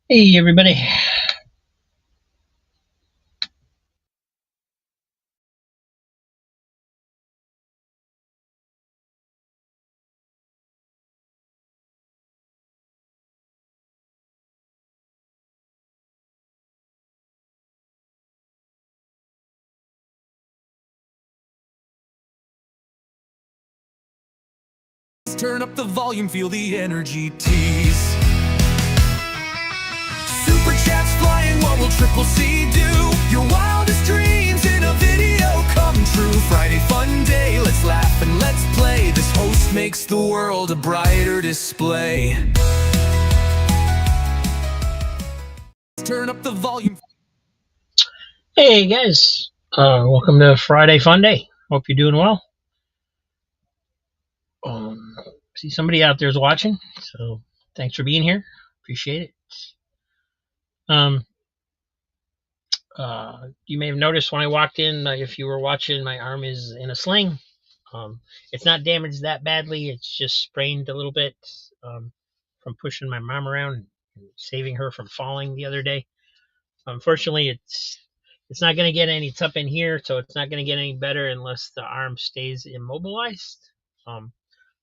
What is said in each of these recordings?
Hey everybody. Turn up the volume, feel the energy tease. SuperChats flying, what will Triple C do? Your wildest dreams in a video come true. Friday fun day, let's laugh and let's play. This host makes the world a brighter display. Turn up the volume. Hey guys. Welcome to Friday Fun Day. Hope you're doing well. See somebody out there's watching, so thanks for being here. Appreciate it. Um, you may have noticed when I walked in, if you were watching, my arm is in a sling. It's not damaged that badly. It's just sprained a little bit from pushing my mom around and saving her from falling the other day. Unfortunately, it's not going to get any. It's up in here, so it's not going to get any better unless the arm stays immobilized. Um,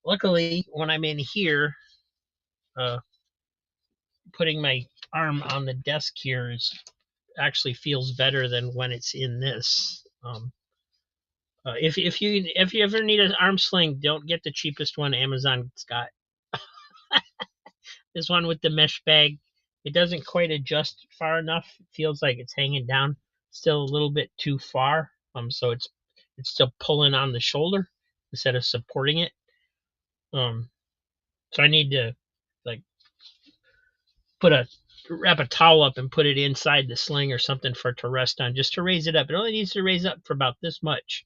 Luckily, when I'm in here, uh, putting my arm on the desk here is actually feels better than when it's in this. If you ever need an arm sling, don't get the cheapest one Amazon's got. This one with the mesh bag, it doesn't quite adjust far enough. It feels like it's hanging down still a little bit too far. So it's still pulling on the shoulder instead of supporting it. So I need to like put a wrap a towel up and put it inside the sling or something for it to rest on, just to raise it up. It only needs to raise up for about this much.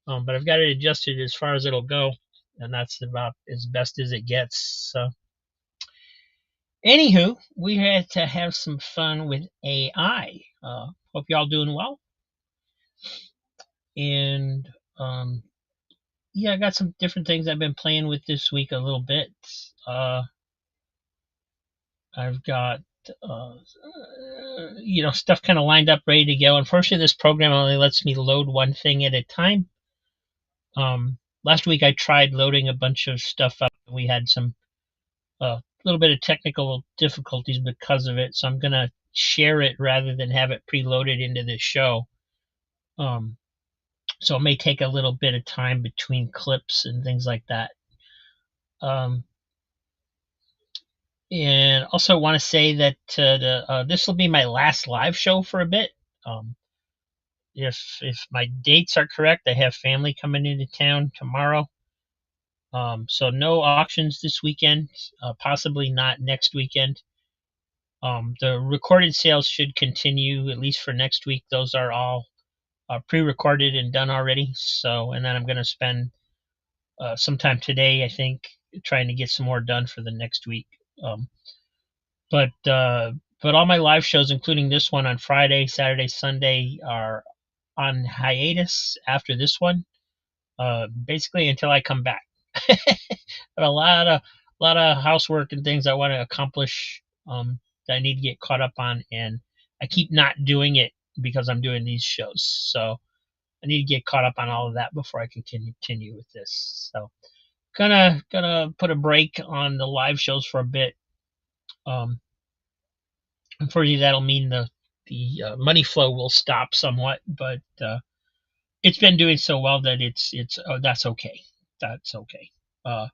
But I've got it adjusted as far as it'll go, and that's about as best as it gets. So anywho, we had to have some fun with AI. Hope y'all doing well. And yeah, I got some different things I've been playing with this week a little bit. Uh, I've got uh, stuff kind of lined up, ready to go. Unfortunately, this program only lets me load one thing at a time. Last week I tried loading a bunch of stuff up. We had some little bit of technical difficulties because of it, so I'm gonna share it rather than have it preloaded into the show. Um, so it may take a little bit of time between clips and things like that. Um, and also want to say that this will be my last live show for a bit. Um, if my dates are correct, I have family coming into town tomorrow. So no auctions this weekend, possibly not next weekend. The recorded sales should continue at least for next week. Those are all pre-recorded and done already. So, and then I'm going to spend sometime today, I think, trying to get some more done for the next week. Um, but all my live shows, including this one on Friday, Saturday, Sunday, are on hiatus after this one, basically until I come back. But a lot of housework and things I want to accomplish, that I need to get caught up on, and I keep not doing it because I'm doing these shows. So I need to get caught up on all of that before I can continue with this. So gonna put a break on the live shows for a bit. Um, Unfortunately, that'll mean the money flow will stop somewhat, but it's been doing so well that it's that's okay. That's okay. Uh,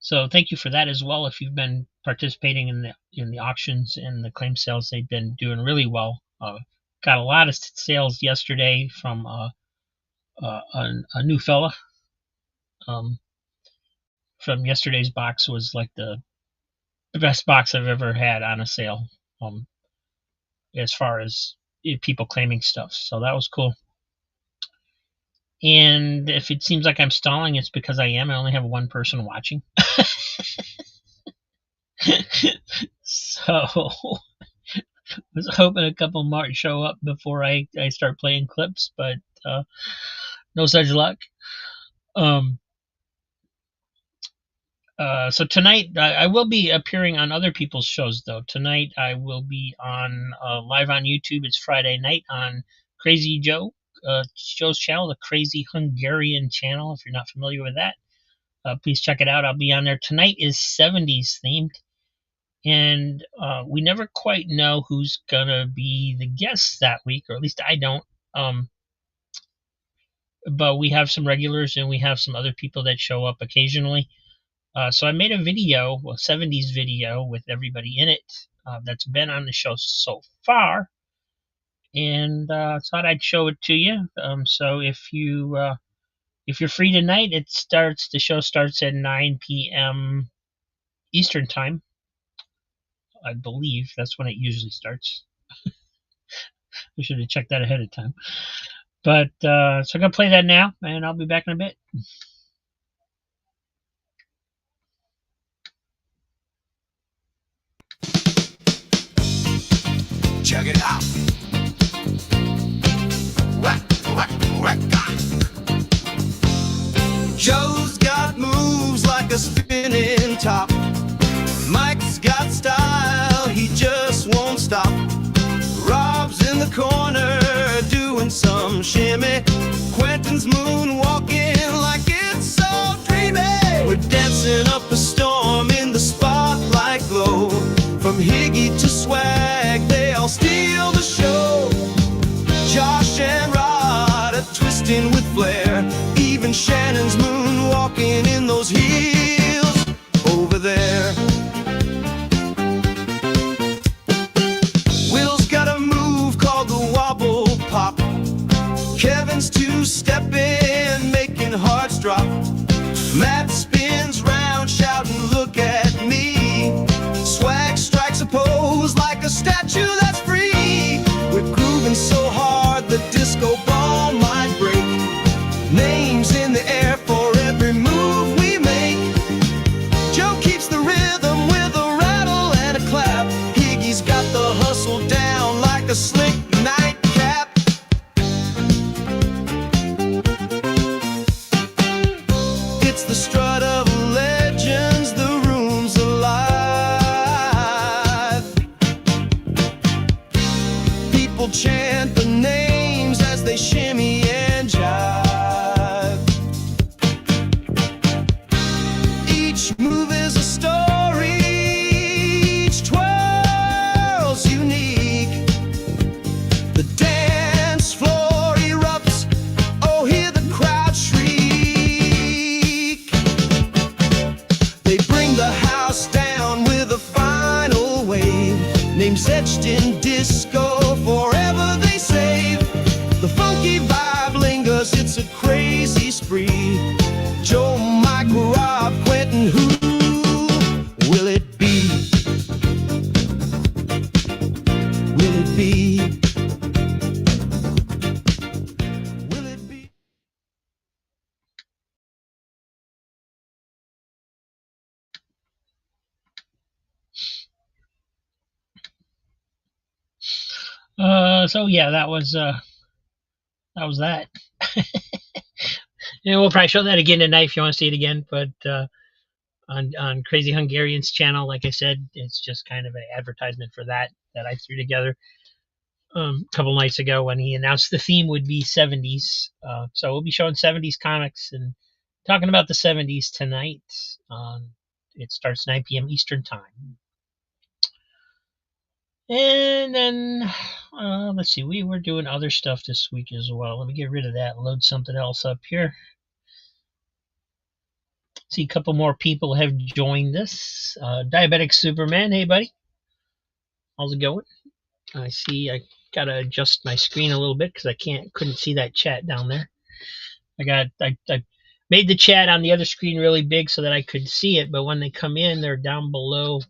so thank you for that as well. If you've been participating in the auctions and the claim sales, they've been doing really well. Got a lot of sales yesterday from a new fella. Um, from yesterday's box was like the best box I've ever had on a sale. As far as people claiming stuff, so that was cool. And if it seems like I'm stalling, it's because I am. I only have one person watching. So I was hoping a couple more show up before I start playing clips, but no such luck. Um, So tonight I will be appearing on other people's shows though. Tonight I will be on live on YouTube. It's Friday night on Crazy Joe's channel, the Crazy Hungarian channel. If you're not familiar with that, please check it out. I'll be on there. Tonight is 70s themed, and we never quite know who's gonna be the guests that week, or at least I don't. Um, but we have some regulars and we have some other people that show up occasionally. So I made a video, a 70s video with everybody in it that's been on the show so far, and thought I'd show it to you. So if you're free tonight, the show starts at 9 p.m. Eastern time. I believe that's when it usually starts. I should have checked that ahead of time. But so I'm gonna play that now, and I'll be back in a bit. Check it out. Whack, whack, whack. Joe's got moves like a spinning top. Mike's got style, he just won't stop. Rob's in the corner doing some shimmy. Quentin's moonwalking like it's so dreamy. We're dancing up a storm in the spotlight glow. From Higgy to Swag, they all steal the show. Josh and Rod are twisting with flair. Even Shannon's moonwalking in those heels over there. Will's got a move called the wobble pop. Kevin's two-stepping, making hearts drop. Matt spins round shouting, look at me. Swag strikes a pose like a statue that's free. We're grooving so hard the disco ball might break. Names in the air for every move we make. Joe keeps the rhythm with a rattle and a clap. Higgy's got the hustle down like a slick nightcap. It's the strut of legends, the room's alive. People chant the names as they shimmy and jive. Each move is a story, each twirl's unique. The dance floor erupts, oh hear the crowd shriek. They bring the house down with a final wave. Names etched in disco, forever they save. The funky vibe lingers, it's a crazy spree. Joe, Mike, Rob, Quentin, who will it be? Will it be? Will it be? So yeah, that was that. And we'll probably show that again tonight if you want to see it again. But on Crazy Hungarian's channel, like I said, it's just kind of an advertisement for that I threw together a couple nights ago when he announced the theme would be 70s. So we'll be showing 70s comics and talking about the 70s tonight. It starts 9 p.m. Eastern time. And then, let's see, we were doing other stuff this week as well. Let me get rid of that, load something else up here. See, a couple more people have joined us. Diabetic Superman, hey buddy. How's it going? I see I gotta adjust my screen a little bit because I couldn't see that chat down there. I made the chat on the other screen really big so that I could see it, but when they come in, they're down below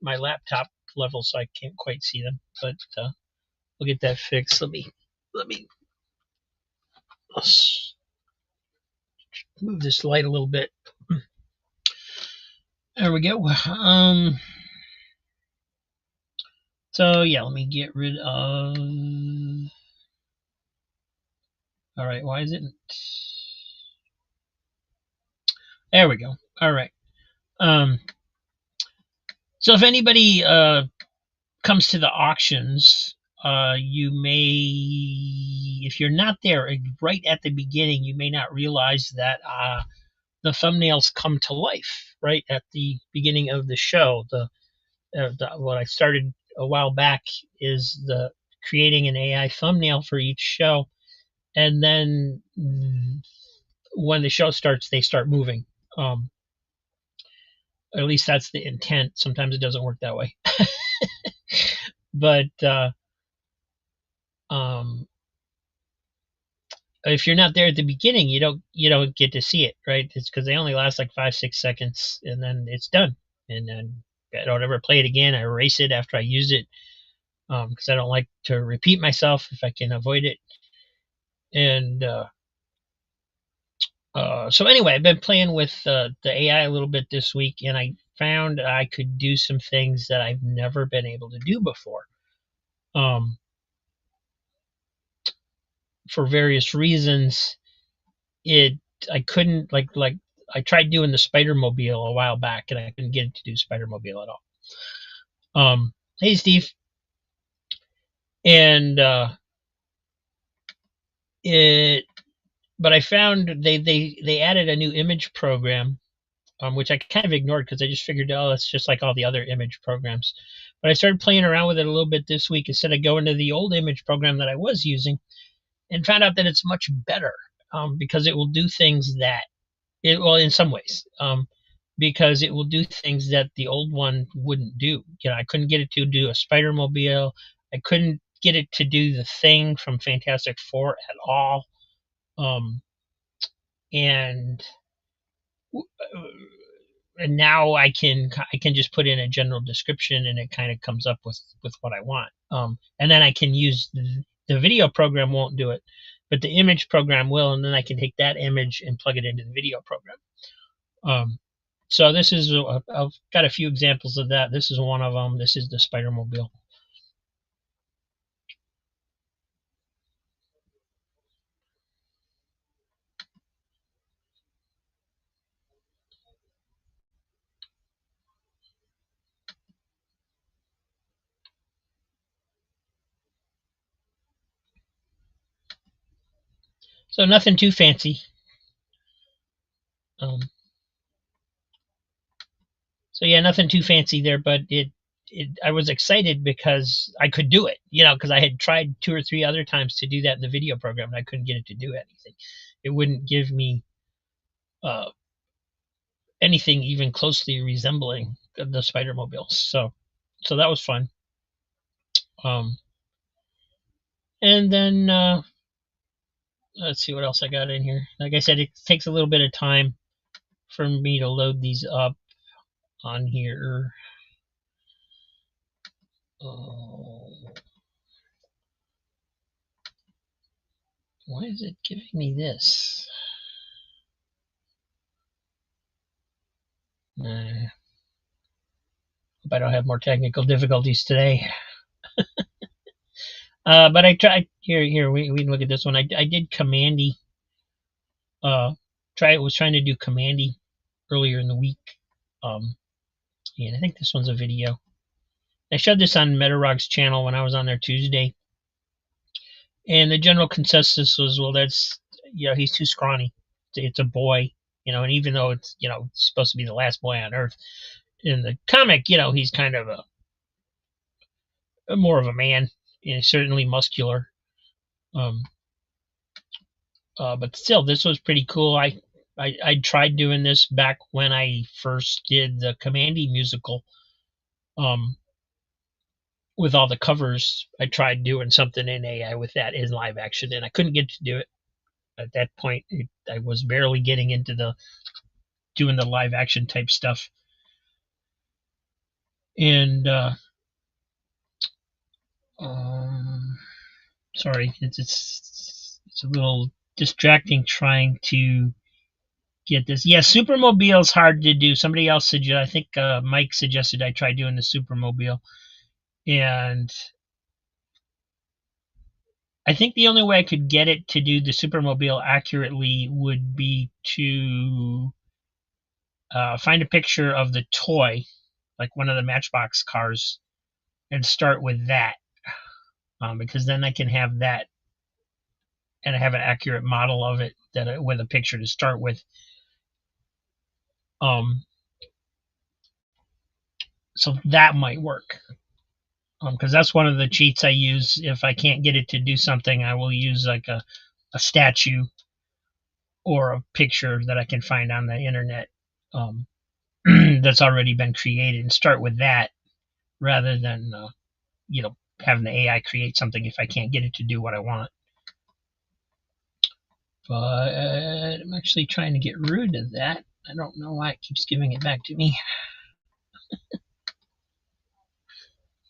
my laptop level, so I can't quite see them. But we'll get that fixed. Let me let's move this light a little bit. There we go. So yeah, let me get rid of. All right, why is it? There we go. All right. Um, so if anybody comes to the auctions, you may, if you're not there right at the beginning, you may not realize that the thumbnails come to life right at the beginning of the show. What I started a while back is the creating an AI thumbnail for each show, and then when the show starts, they start moving. Um, at least that's the intent. Sometimes it doesn't work that way, but um, if you're not there at the beginning, you don't get to see it, right? It's because they only last like 5-6 seconds, and then it's done. And then I don't ever play it again. I erase it after I use it because I don't like to repeat myself if I can avoid it. And so anyway, I've been playing with the AI a little bit this week, and I found I could do some things that I've never been able to do before. Um, for various reasons, it I couldn't like I tried doing the Spider Mobile a while back, and I couldn't get it to do Spider Mobile at all. Hey Steve, and it but I found they added a new image program, which I kind of ignored because I just figured, oh, it's just like all the other image programs. But I started playing around with it a little bit this week instead of going to the old image program that I was using, and found out that it's much better because it will do things that well, in some ways, because it will do things that the old one wouldn't do. I couldn't get it to do a Spider Mobile. I couldn't get it to do the Thing from Fantastic Four at all. Um, and and now I can just put in a general description, and it kind of comes up with what I want. And then I can use the video program won't do it, but the image program will, and then I can take that image and plug it into the video program. Um, so this is I've got a few examples of that. This is one of them. This is the Spider Mobile. So nothing too fancy. Um, so yeah, nothing too fancy there, but I was excited because I could do it, because I had tried 2 or 3 other times to do that in the video program, and I couldn't get it to do anything. It wouldn't give me uh, anything even closely resembling the Spider Mobiles. So that was fun. Um, and then let's see what else I got in here. Like I said, it takes a little bit of time for me to load these up on here. Oh, why is it giving me this? Hope I don't have more technical difficulties today. But I tried here. We can look at this one. I did Commandy. Was trying to do Commandy earlier in the week. And I think this one's a video. I showed this on Metarog's channel when I was on there Tuesday, and the general consensus was, well, that's he's too scrawny. It's a boy, and even though it's supposed to be the last boy on Earth in the comic, he's kind of a more of a man, certainly muscular. Um, but still, this was pretty cool. I tried doing this back when I first did the Commandy musical. With all the covers, I tried doing something in AI with that in live action, and I couldn't get to do it. At that point, I was barely getting into doing the live action type stuff. And sorry, it's a little distracting trying to get this. Yeah, Supermobile is hard to do. Somebody else suggested, I think Mike suggested I try doing the Supermobile, and I think the only way I could get it to do the Supermobile accurately would be to find a picture of the toy, like one of the Matchbox cars, and start with that, because then I can have that and I have an accurate model of it with a picture to start with. Um, so that might work, because that's one of the cheats I use. If I can't get it to do something, I will use like a statue or a picture that I can find on the internet, um, that's already been created, and start with that rather than having the AI create something if I can't get it to do what I want. But I'm actually trying to get rid of that. I don't know why it keeps giving it back to me.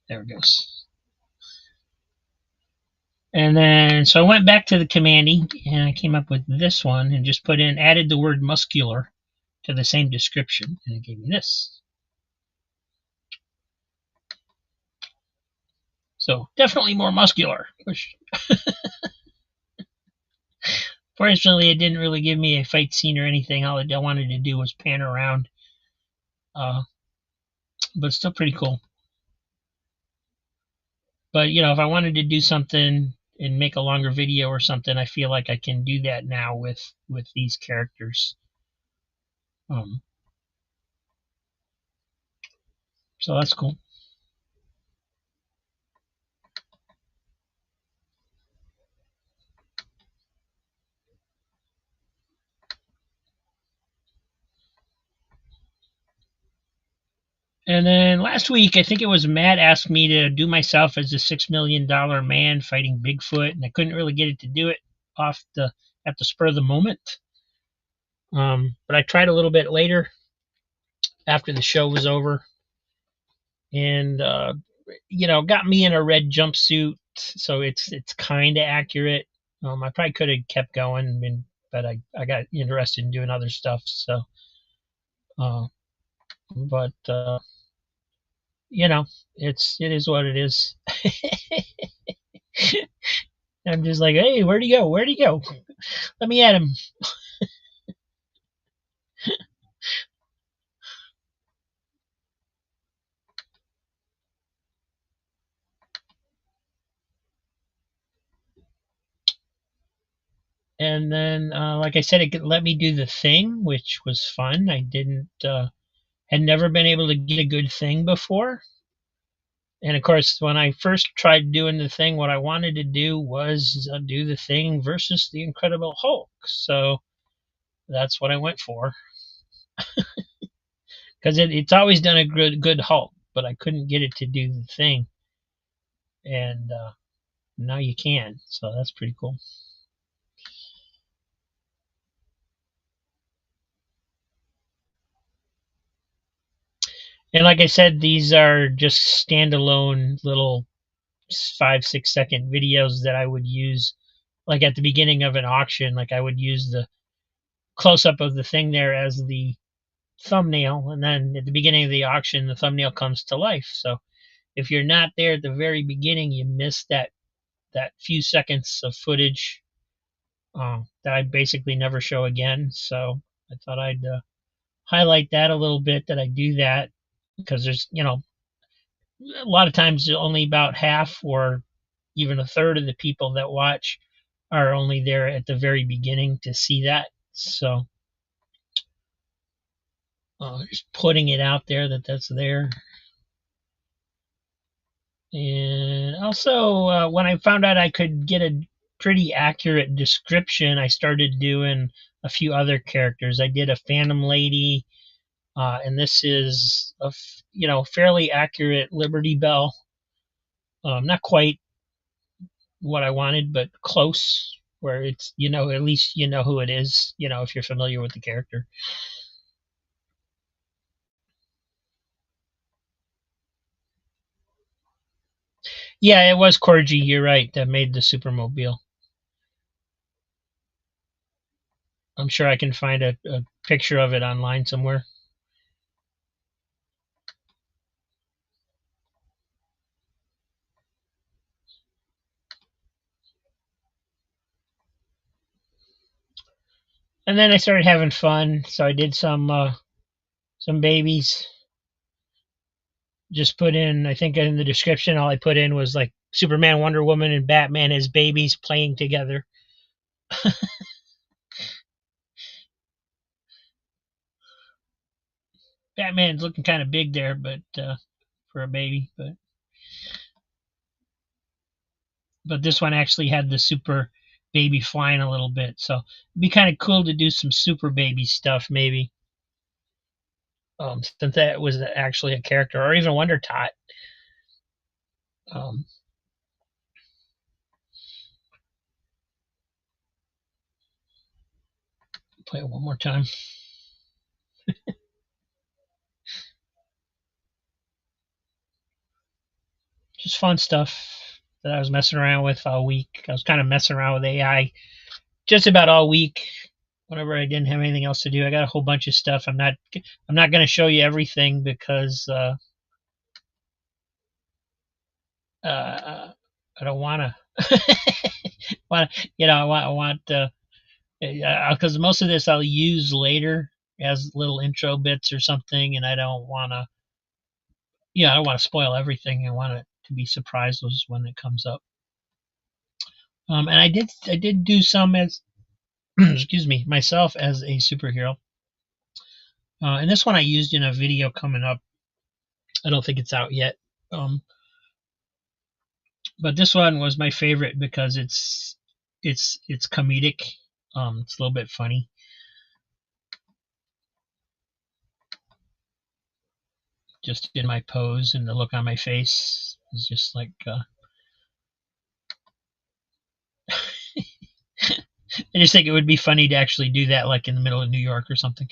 There it goes. And then, so I went back to the commanding and I came up with this one and just added the word muscular to the same description, and it gave me this. So definitely more muscular. Which, fortunately, it didn't really give me a fight scene or anything. All I wanted to do was pan around, uh, but still pretty cool. But if I wanted to do something and make a longer video or something, I feel like I can do that now with these characters. Um, so that's cool. And then last week, I think it was Matt asked me to do myself as a $6 million man fighting Bigfoot, and I couldn't really get it to do it at the spur of the moment. But I tried a little bit later after the show was over, and got me in a red jumpsuit, so it's kind of accurate. I probably could have kept going, but I got interested in doing other stuff. So, uh, but it is what it is. I'm just like, hey, where'd he go? Where'd he go? Let me at him. And then, like I said, it let me do the thing, which was fun. I didn't had never been able to get a good thing before. And of course, when I first tried doing the thing, what I wanted to do was do the thing versus the Incredible Hulk. So that's what I went for, because it's always done a good Hulk, but I couldn't get it to do the thing, and now you can. So that's pretty cool. And like I said, these are just standalone little 5-6 second videos that I would use, like at the beginning of an auction. Like I would use the close up of the thing there as the thumbnail, and then at the beginning of the auction, the thumbnail comes to life. So if you're not there at the very beginning, you miss that few seconds of footage that I basically never show again. So I thought I'd highlight that a little bit, that I do that, because there's a lot of times only about half or even a third of the people that watch are only there at the very beginning to see that. So just putting it out there that's there. And also, when I found out I could get a pretty accurate description, I started doing a few other characters. I did a Phantom Lady, and this is a fairly accurate Liberty Bell. Not quite what I wanted, but close. Where it's at least you know who it is. If you're familiar with the character. Yeah, it was Corgi. You're right. That made the Supermobile. I'm sure I can find a picture of it online somewhere. And then I started having fun, so I did some some babies. Just put in, I think in the description, all I put in was like Superman, Wonder Woman, and Batman as babies playing together. Batman's looking kind of big there, but for a baby, but this one actually had the super baby flying a little bit, so it'd be kind of cool to do some super baby stuff maybe. Since that was actually a character, or even Wonder Tot. Um, Play it one more time. Just fun stuff that I was messing around with all week. I was kind of messing around with AI just about all week. Whenever I didn't have anything else to do, I got a whole bunch of stuff. I'm not going to show you everything because I don't want to. I want because most of this I'll use later as little intro bits or something, and I don't want to. I don't want to spoil everything. I want it to be surprises when it comes up. And I did do some as excuse me myself as a superhero. And this one I used in a video coming up. I don't think it's out yet. But this one was my favorite because it's comedic. It's a little bit funny. Just in my pose and the look on my face is just like I just think it would be funny to actually do that like in the middle of New York or something.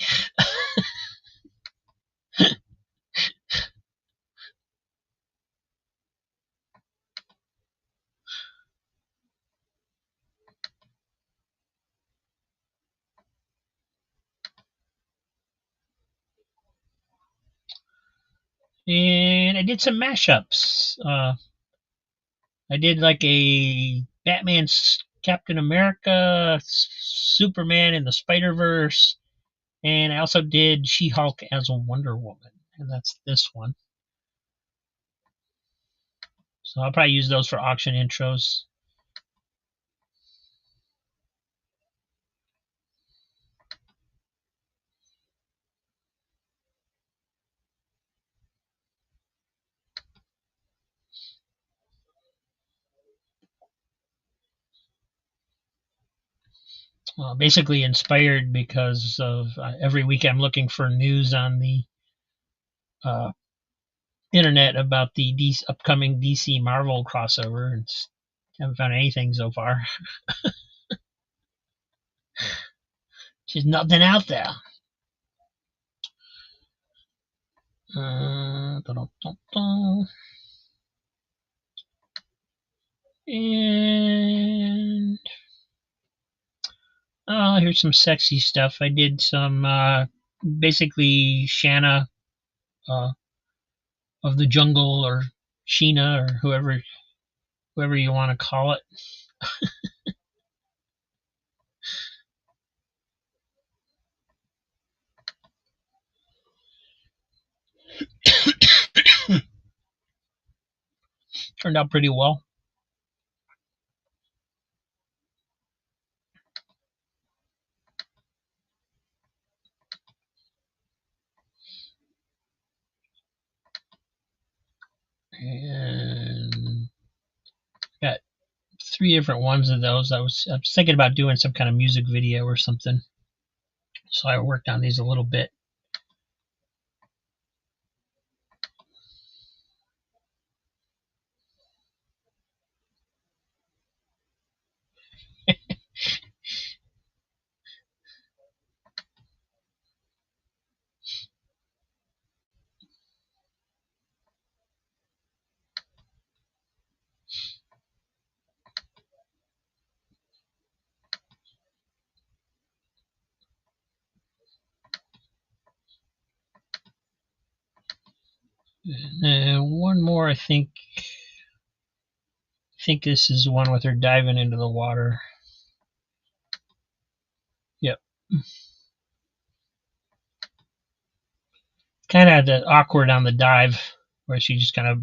And I did some mashups. I did like a Batman's Captain America, Superman in the Spider Verse, and I also did She-Hulk as a Wonder Woman, and that's this one. So I'll probably use those for auction intros. Basically inspired because of every week I'm looking for news on the uh, internet about the upcoming DC Marvel crossover, and haven't found anything so far. Just nothing out there. And here's some sexy stuff. I did some basically Shanna uh, of the jungle, or Sheena, or whoever you want to call it. Turned out pretty well. And got 3 different ones of those. I was thinking about doing some kind of music video or something, so I worked on these a little bit. And one more, I think this is the one with her diving into the water. Yep. Kind of the awkward on the dive where she just kind of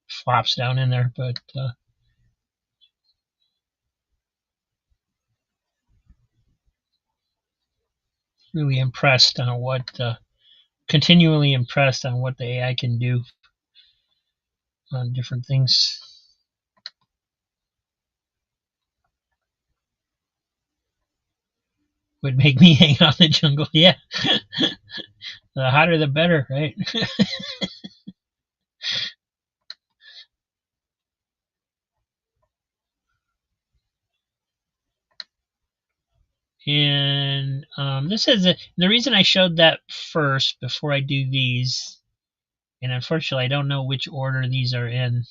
flops down in there, but really impressed on what continually impressed on what the AI can do on different things. Would make me hang out in the jungle. Yeah, the hotter the better, right? And this is the reason I showed that first before I do these. And unfortunately, I don't know which order these are in.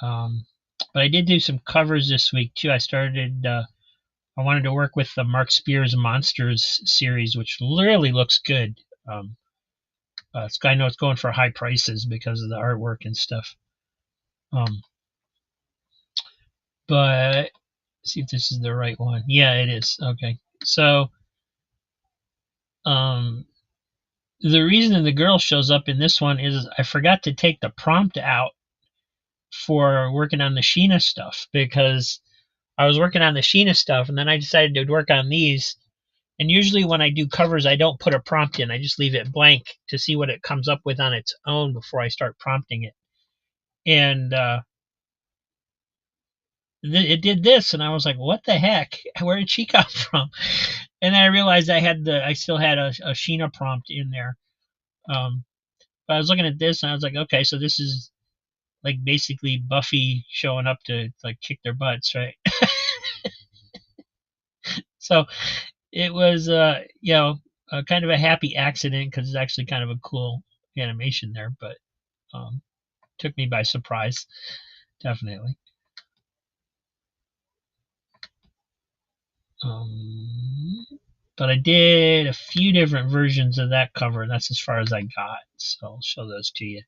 Um, but I did do some covers this week too. I started. I wanted to work with the Mark Spears Monsters series, which literally looks good. Um, I know it's going for high prices because of the artwork and stuff. Um, but see if this is the right one. Yeah, it is. Okay. So um, the reason the girl shows up in this one is I forgot to take the prompt out for working on the Sheena stuff because I was working on the Sheena stuff and then I decided to work on these. And usually when I do covers, I don't put a prompt in. I just leave it blank to see what it comes up with on its own before I start prompting it. And it did this, and I was like, "What the heck? Where did she come from?" And then I realized I still had a Sheena prompt in there. Um, but I was looking at this, and I was like, "Okay, so this is like basically Buffy showing up to like kick their butts, right?" So it was, kind of a happy accident because it's actually kind of a cool animation there, but um, took me by surprise, definitely. Um, but I did a few different versions of that cover, and that's as far as I got. So I'll show those to you.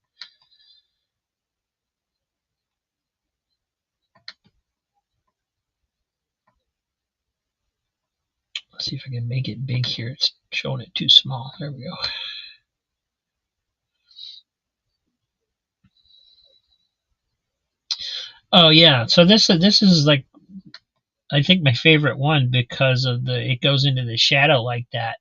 Let's see if I can make it big here. It's showing it too small. There we go. Oh yeah, so this is like I think my favorite one because of it goes into the shadow like that.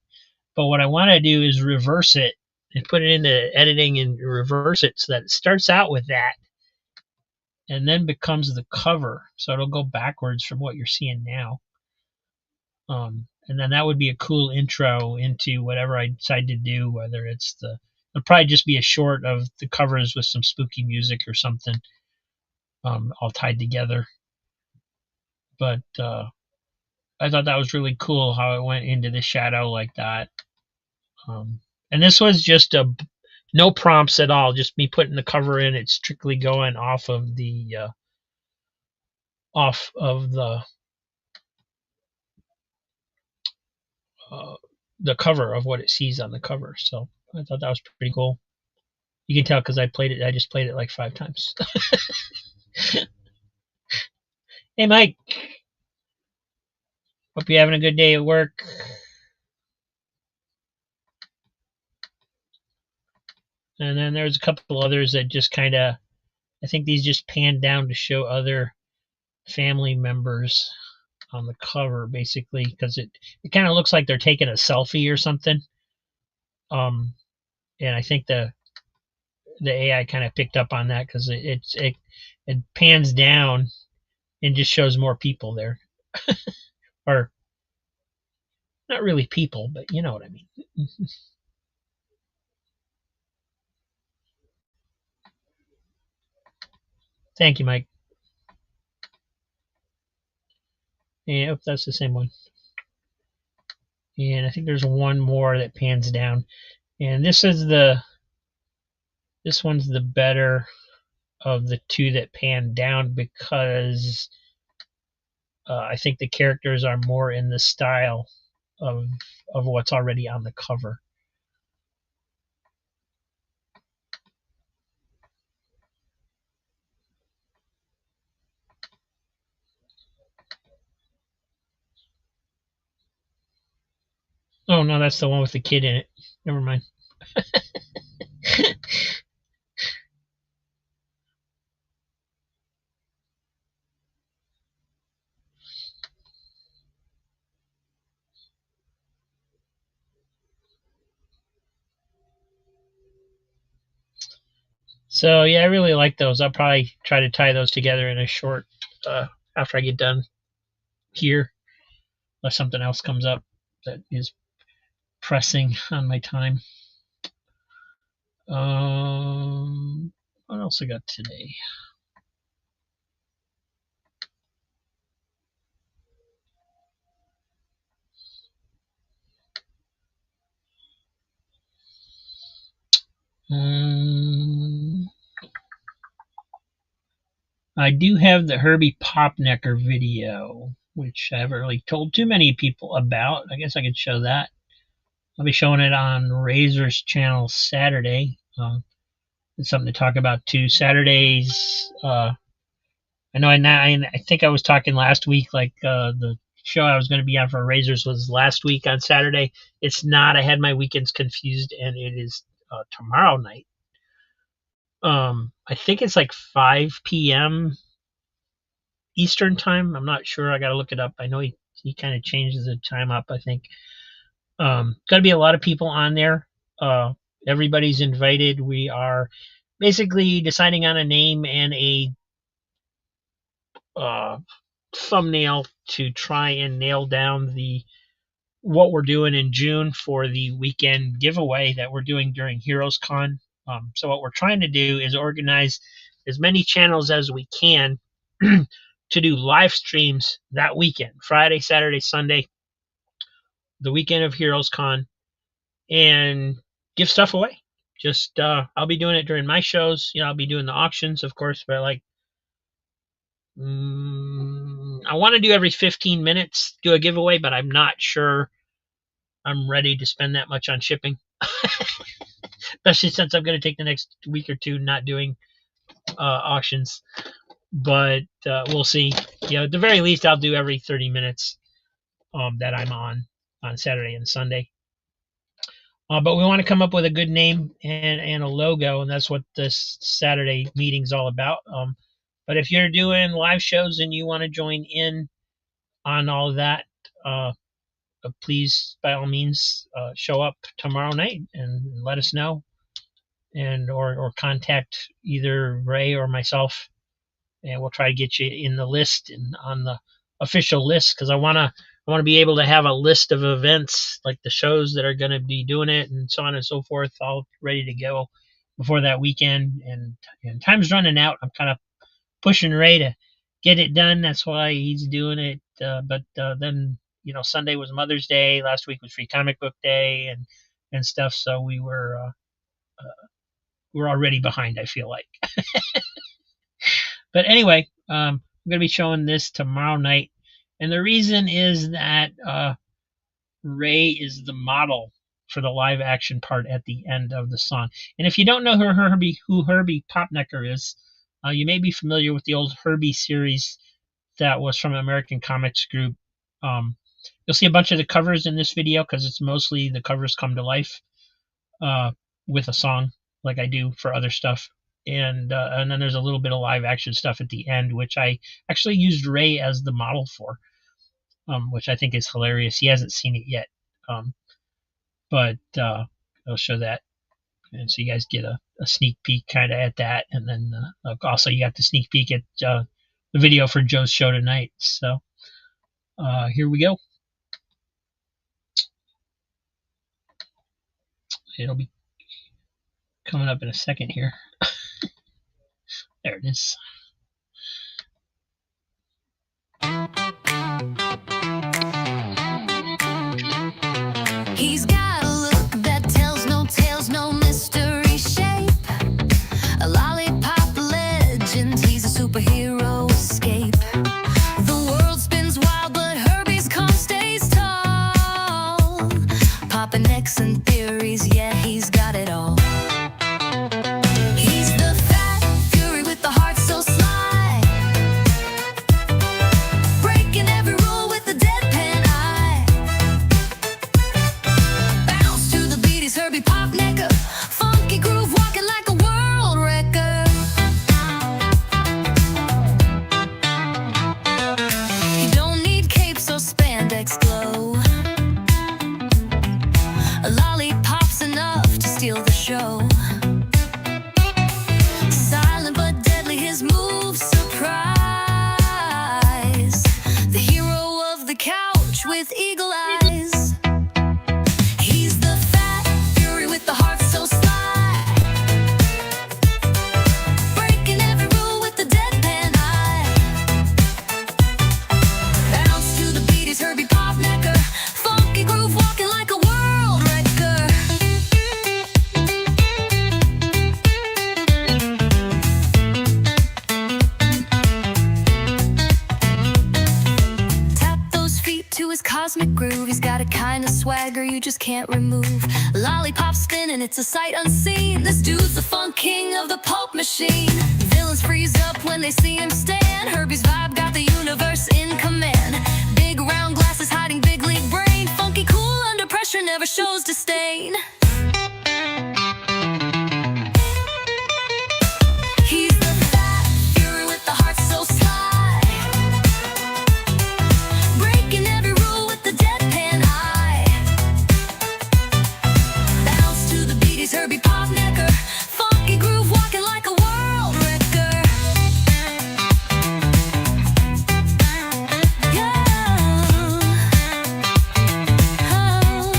But what I want to do is reverse it and put it into editing and reverse it so that it starts out with that and then becomes the cover. So it'll go backwards from what you're seeing now. And then that would be a cool intro into whatever I decide to do, whether it'll probably just be a short of the covers with some spooky music or something, all tied together. But I thought that was really cool how it went into the shadow like that. And this was just no prompts at all, just me putting the cover in. It's strictly going off of uh, the cover of what it sees on the cover. So I thought that was pretty cool. You can tell because I played it. I just played it like 5 times. Hey, Mike. Hope you're having a good day at work. And then there's a couple others that just kind of, I think these just panned down to show other family members on the cover, basically, because it kind of looks like they're taking a selfie or something. Um, and I think the AI kind of picked up on that because it pans down and just shows more people there, or not really people, but you know what I mean. Thank you, Mike. Yeah, that's the same one. And I think there's one more that pans down, and this one's the better of the two that pan down because I think the characters are more in the style of of what's already on the cover. Oh no, that's the one with the kid in it. Never mind. So yeah, I really like those. I'll probably try to tie those together in a short after I get done here, unless something else comes up that is pressing on my time. What else I got today? I do have the Herbie Popnecker video, which I haven't really told too many people about. I guess I could show that. I'll be showing it on Razor's channel Saturday. It's something to talk about too. Saturdays, I know I think I was talking last week, like the show I was going to be on for Razors was last week on Saturday. It's not. I had my weekends confused, and it is tomorrow night. I think it's like 5 p.m. Eastern time. I'm not sure. I got to look it up. I know he kind of changes the time up, I think. Got to be a lot of people on there. Everybody's invited. We are basically deciding on a name and a thumbnail to try and nail down what we're doing in June for the weekend giveaway that we're doing during Heroes Con. So what we're trying to do is organize as many channels as we can to do live streams that weekend, Friday, Saturday, Sunday, the weekend of Heroes Con, and give stuff away. Just I'll be doing it during my shows. I'll be doing the auctions, of course, but I want to do every 15 minutes, do a giveaway, but I'm not sure I'm ready to spend that much on shipping. Especially since I'm going to take the next week or two not doing auctions. But we'll see. At the very least, I'll do every 30 minutes that I'm on Saturday and Sunday. But we want to come up with a good name and a logo, and that's what this Saturday meeting's all about. But if you're doing live shows and you want to join in on all of that, please, by all means, show up tomorrow night and let us know, and or contact either Ray or myself, and we'll try to get you in the list and on the official list, because I want to be able to have a list of events, like the shows that are going to be doing it and so on and so forth, all ready to go before that weekend. And time's running out. I'm kind of pushing Ray to get it done. That's why he's doing it. But then, Sunday was Mother's Day. Last week was Free Comic Book Day and stuff. So we're already behind, I feel like. But anyway, I'm going to be showing this tomorrow night. And the reason is that Ray is the model for the live action part at the end of the song. And if you don't know who Herbie Popnecker is, you may be familiar with the old Herbie series that was from American Comics Group. You'll see a bunch of the covers in this video because it's mostly the covers come to life with a song, like I do for other stuff. And then there's a little bit of live action stuff at the end, which I actually used Ray as the model for, which I think is hilarious. He hasn't seen it yet, but I'll show that, and so you guys get a sneak peek kind of at that, and then also you got the sneak peek at the video for Joe's show tonight. So here we go. It'll be coming up in a second here. There it is. He's got a look that tells no tales, no mystery shape. A lollipop legend, he's a superhero escape. The world spins wild, but Herbie's calm stays tall. Popping necks and theories, yeah, he's got it all. He's the fat fury with the heart so sly, breaking every rule with a deadpan eye. Bounce to the beat, he's Herbie Popnecker. show. Silent but deadly, his moves surprise. The hero of the couch with eagle eyes. He's the fat fury with the heart so sly, breaking every rule with the deadpan eye. Bounce to the beat, he's Herbie Popnecker, funky groove walking like a world wrecker. Tap those feet to his cosmic groove. He's got a kind of swagger you just can't remove. Lollipop spinning, it's a sight unseen. This dude's the funk king of the pulp machine. Villains freeze up when they see him stand. Herbie's vibe got the universe in command. Big round glasses hiding big league brain. Funky cool under pressure, never shows disdain. He's the fat fury with the heart so sly, breaking every rule with the deadpan eye. Bounce to the beat, he's Herbie Popnecker, funky groove walking like a world wrecker. Yeah. Oh.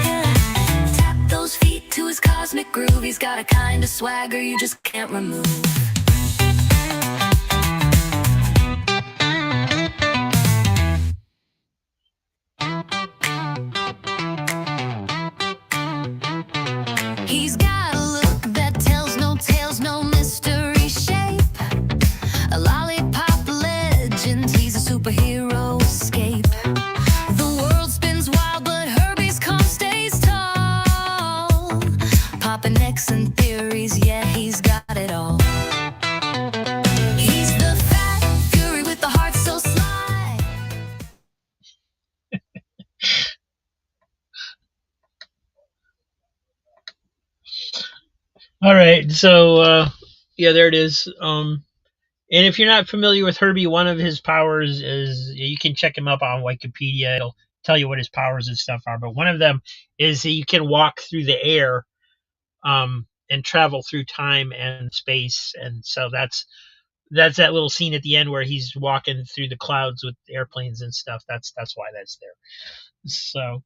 Yeah. Tap those feet to his cosmic groove. He's got a kind of swagger you just can't remove. He's got a look that tells no tales, no mystery shape. A lollipop legend, he's a superhero escape. The world spins wild, but Herbie's calm stays tall. Popping necks and theories, yeah, he's got it all. He's the fat fury with the heart so sly. All right, so yeah, there it is. And if you're not familiar with Herbie, one of his powers is, you can check him up on Wikipedia. It'll tell you what his powers and stuff are. But one of them is that you can walk through the air, and travel through time and space. And so that's that little scene at the end where he's walking through the clouds with airplanes and stuff. That's why that's there. So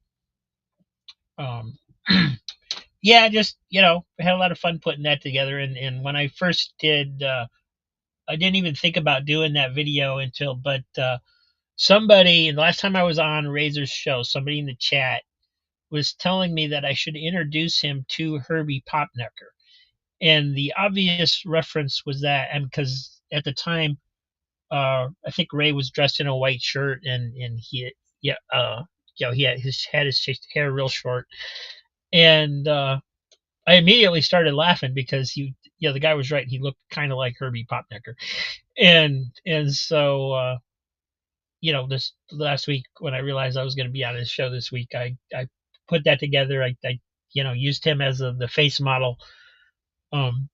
um, yeah, just I had a lot of fun putting that together. And when I first did, I didn't even think about doing that video until, but somebody, the last time I was on Razor's show, somebody in the chat was telling me that I should introduce him to Herbie Popnecker. And the obvious reference was that, and because at the time, I think Ray was dressed in a white shirt, and he, yeah, he had his hair real short, and I immediately started laughing because the guy was right. He looked kind of like Herbie Popnecker, and so this last week when I realized I was going to be on his show this week, I put that together. I used him as the face model, and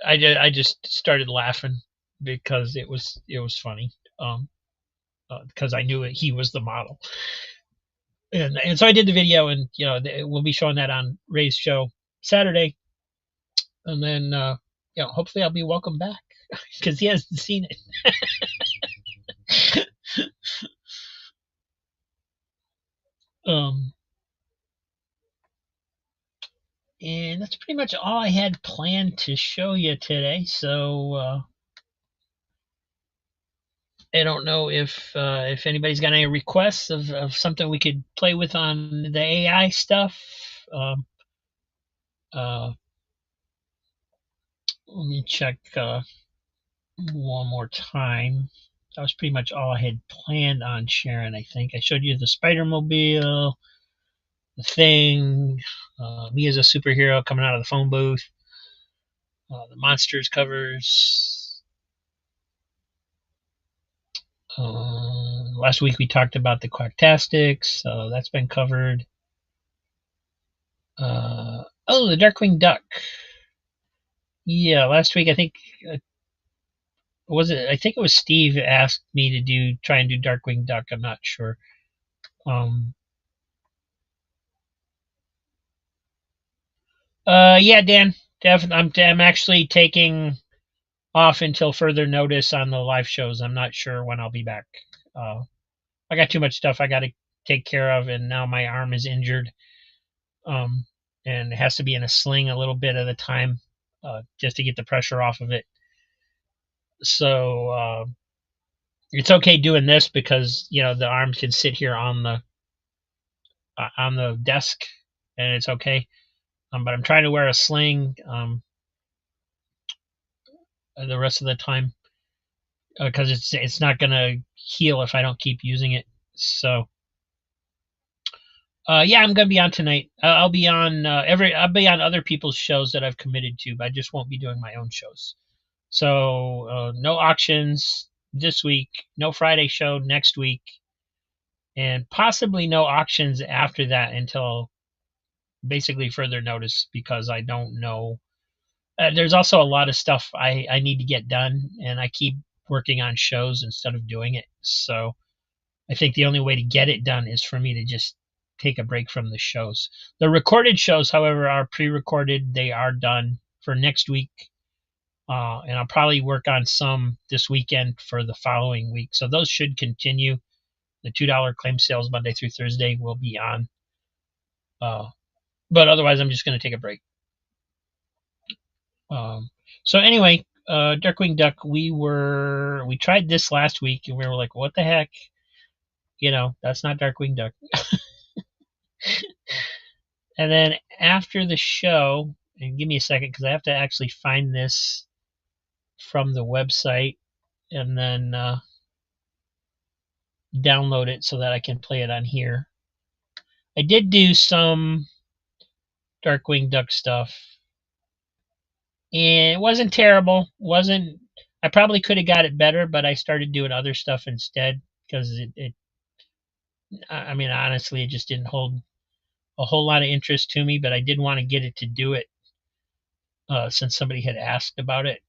I just started laughing because it was funny, because I knew he was the model. And so I did the video, and we'll be showing that on Ray's show Saturday, and then hopefully I'll be welcome back because he hasn't seen it. And that's pretty much all I had planned to show you today. So I don't know if anybody's got any requests of something we could play with on the AI stuff. Let me check one more time. That was pretty much all I had planned on sharing. I think I showed you the Spider-Mobile, the Thing, me as a superhero coming out of the phone booth, the Monsters covers. Last week we talked about the Quacktastics, so that's been covered. The Darkwing Duck. Yeah, last week I think I think it was Steve asked me to try and do Darkwing Duck. I'm not sure. Yeah, Dan. I'm actually taking off until further notice on the live shows. I'm not sure when I'll be back. Uh, I got too much stuff I got to take care of, and now my arm is injured. Um, and it has to be in a sling a little bit at a time, just to get the pressure off of it. So it's okay doing this because the arm can sit here on the desk, and it's okay. But I'm trying to wear a sling the rest of the time because it's not gonna heal if I don't keep using it. So yeah, I'm gonna be on tonight. I'll be on I'll be on other people's shows that I've committed to, but I just won't be doing my own shows. So no auctions this week, no Friday show next week, and possibly no auctions after that until basically further notice because I don't know. There's also a lot of stuff I need to get done, and I keep working on shows instead of doing it. So I think the only way to get it done is for me to just take a break from the shows. The recorded shows, however, are pre-recorded. They are done for next week, and I'll probably work on some this weekend for the following week. So those should continue. The $2 claim sales Monday through Thursday will be on, but otherwise, I'm just going to take a break. Um, so anyway, Darkwing Duck, we tried this last week and we were like, what the heck? That's not Darkwing Duck. And then after the show, and give me a second because I have to actually find this from the website and then download it so that I can play it on here. I did do some Darkwing Duck stuff, and it wasn't terrible. Wasn't I probably could have got it better, but I started doing other stuff instead because I mean, honestly, it just didn't hold a whole lot of interest to me. But I did want to get it to do it since somebody had asked about it.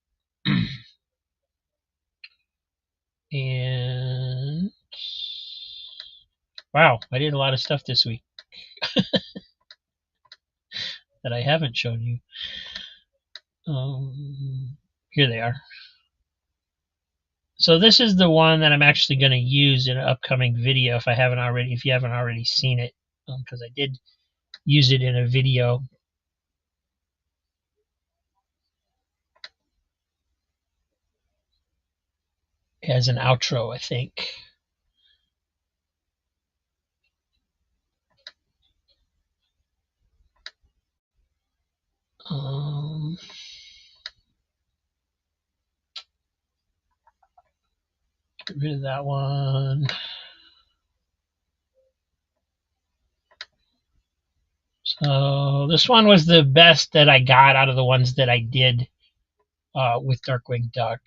And wow, I did a lot of stuff this week that I haven't shown you. Here they are. So this is the one that I'm actually going to use in an upcoming video if you haven't already seen it, because I did use it in a video as an outro, I think. Get rid of that one. So this one was the best that I got out of the ones that I did with Darkwing Duck.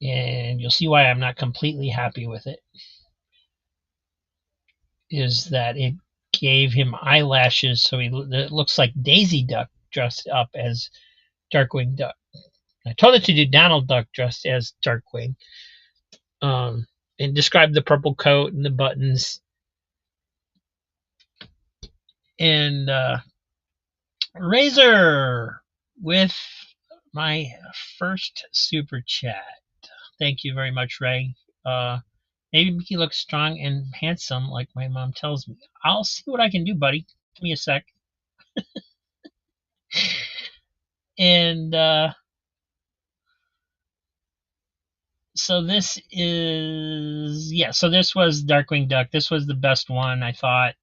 And you'll see why I'm not completely happy with it. Is that it gave him eyelashes so it looks like Daisy Duck dressed up as Darkwing Duck. I told it to do Donald Duck dressed as Darkwing. And describe the purple coat and the buttons. And Razor with my first super chat. Thank you very much, Ray. Maybe he looks strong and handsome like my mom tells me. I'll see what I can do, buddy. Give me a sec. And so this was Darkwing Duck. This was the best one, I thought.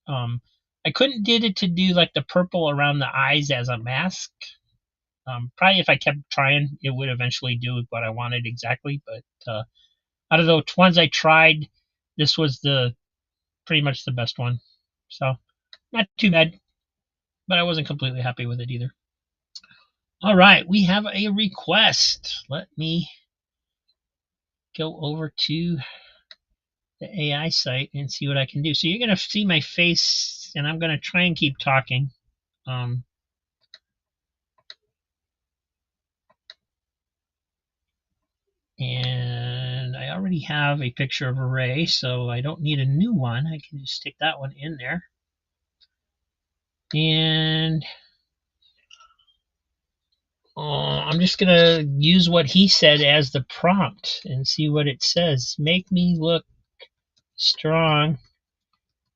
I couldn't get it to do like the purple around the eyes as a mask. Probably if I kept trying, it would eventually do what I wanted exactly. But out of the ones I tried, this was the pretty much the best one. So not too bad, but I wasn't completely happy with it either. All right, we have a request. Let me go over to the AI site and see what I can do. So you're going to see my face, and I'm going to try and keep talking. And I already have a picture of a Ray, so I don't need a new one. I can just stick that one in there. And I'm just going to use what he said as the prompt and see what it says. Make me look strong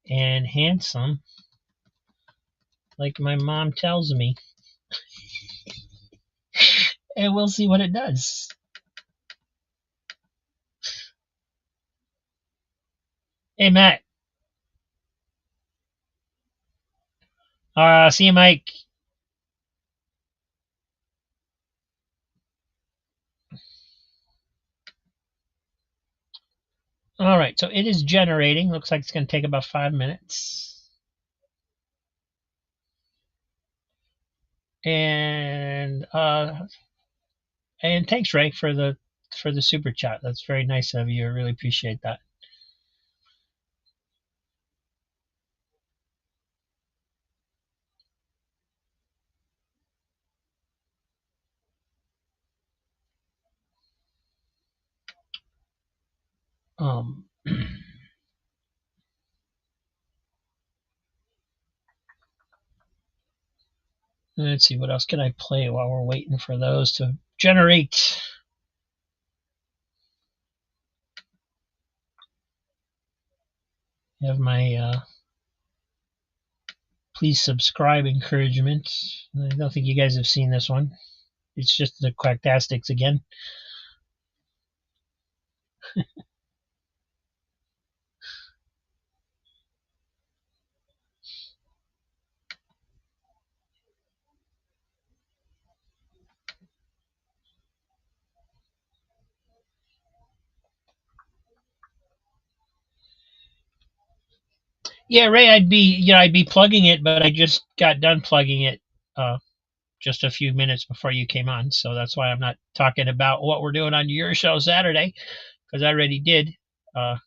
and handsome like my mom tells me. And we'll see what it does. Hey, Matt. See you, Mike. All right, so it is generating. Looks like it's going to take about 5 minutes. And thanks, Ray, for the super chat. That's very nice of you. I really appreciate that. Um, let's see, what else can I play while we're waiting for those to generate? I have my please subscribe encouragement. I don't think you guys have seen this one. It's just the Quacktastics again. Yeah, Ray, I'd be plugging it, but I just got done plugging it uh, just a few minutes before you came on, so that's why I'm not talking about what we're doing on your show Saturday, because I already did. Uh,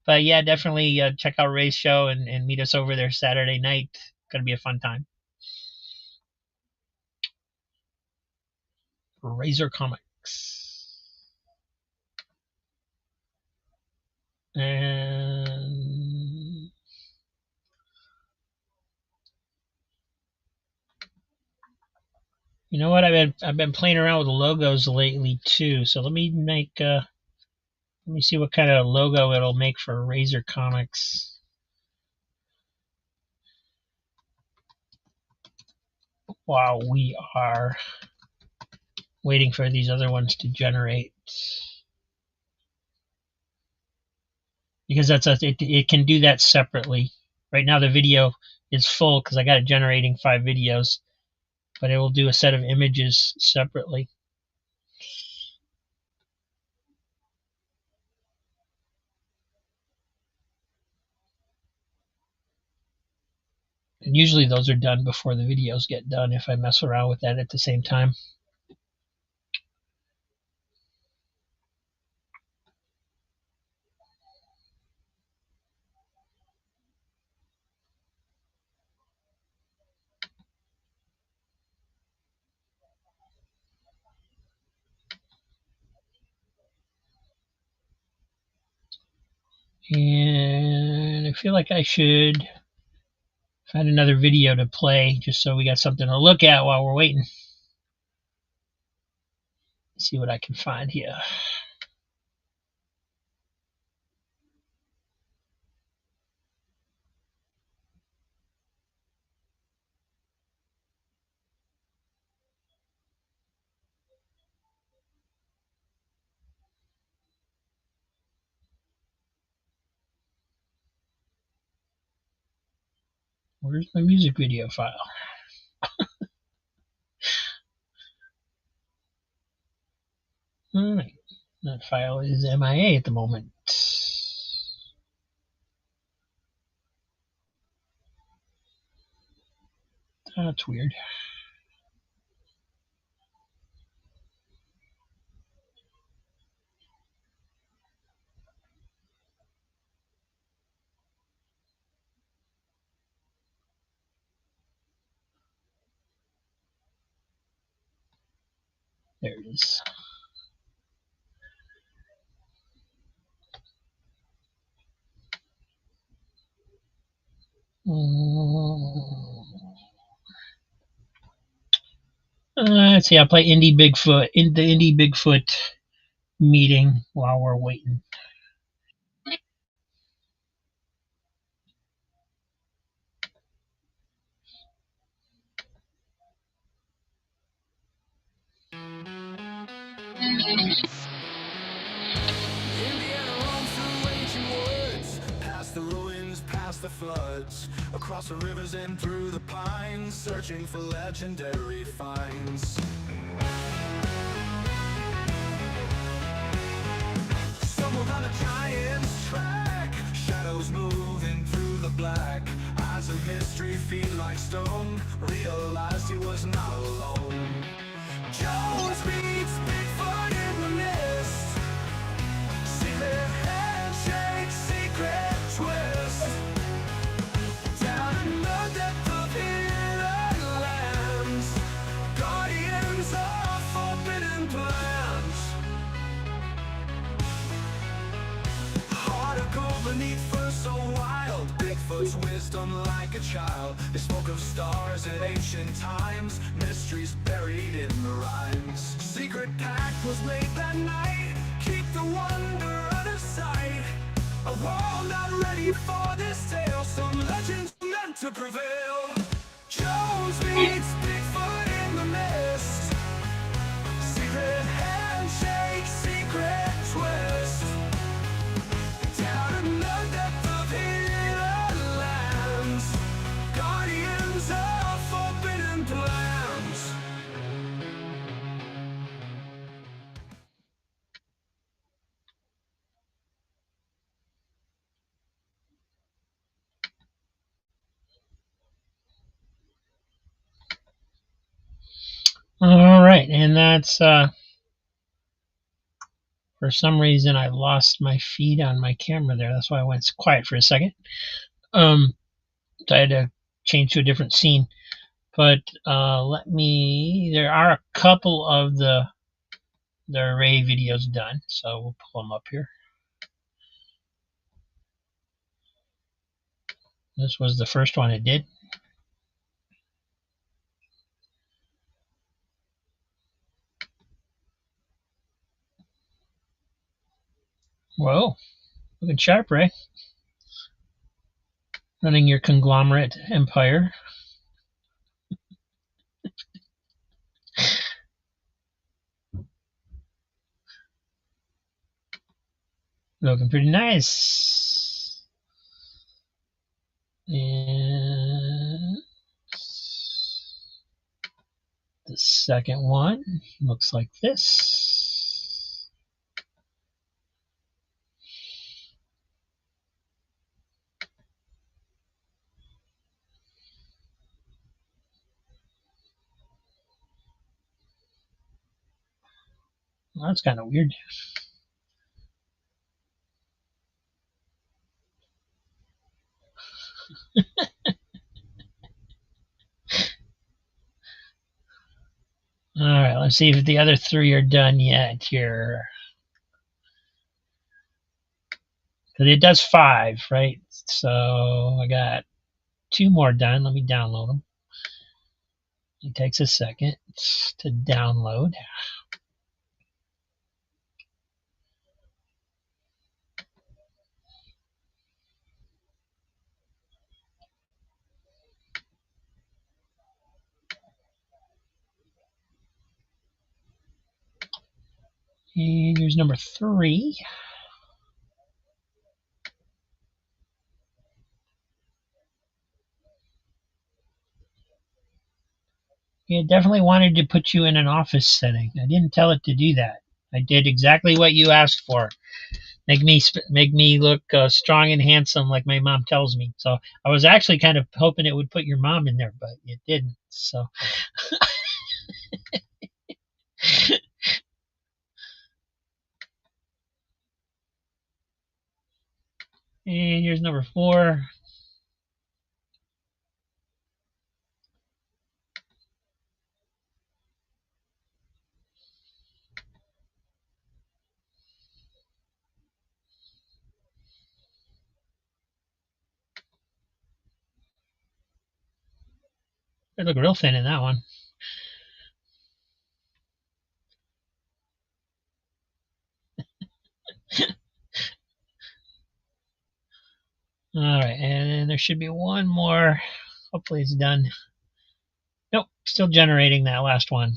but yeah, definitely check out Ray's show and meet us over there Saturday night. Gonna be a fun time. Razor Comics. And you know what? I've been playing around with logos lately too. So let me see what kind of logo it'll make for Razor Comics while we are waiting for these other ones to generate. Because it can do that separately. Right now the video is full because I got it generating 5 videos, but it will do a set of images separately. And usually those are done before the videos get done if I mess around with that at the same time. And I feel like I should find another video to play just so we got something to look at while we're waiting. Let's see what I can find here. Where's my music video file? All right. That file is MIA at the moment. That's weird. There it is. Let's see. I'll play Indie Bigfoot in the Indie Bigfoot meeting while we're waiting. Indiana roams through ancient woods, past the ruins, past the floods, across the rivers and through the pines, searching for legendary finds. Stumbled on a giant's track, shadows moving through the black. Eyes of mystery, feet like stone, realized he was not alone. Jones meets Bigfoot in the mist, secret handshake, secret twist. Down in the depth of hidden lands, guardians of forbidden plans. Heart of gold beneath fur so wild, Bigfoot's wisdom like a child. They spoke of stars at ancient times, mysteries buried in the rhymes. Secret pact was made that night, keep the wonder out of sight. A world not ready for this tale, some legends meant to prevail. Jones meets Bigfoot in the mist, secret handshake, secret twist. Down in the depth of hidden lands, guardians of forbidden plans. All right, and that's for some reason I lost my feed on my camera there. That's why I went quiet for a second. So I had to change to a different scene. But there are a couple of the array videos done, so we'll pull them up here. This was the first one I did. Whoa, looking sharp, Ray. Running your conglomerate empire. Looking pretty nice. And the second one looks like this. Well, that's kind of weird. All right, let's see if the other three are done yet here. Because it does 5, right? So I got 2 more done. Let me download them. It takes a second to download. And here's number 3. It definitely wanted to put you in an office setting. I didn't tell it to do that. I did exactly what you asked for. Make me look strong and handsome like my mom tells me. So I was actually kind of hoping it would put your mom in there, but it didn't. So and here's number 4. They look real thin in that one. All right, and there should be one more. Hopefully it's done. Nope, still generating that last one.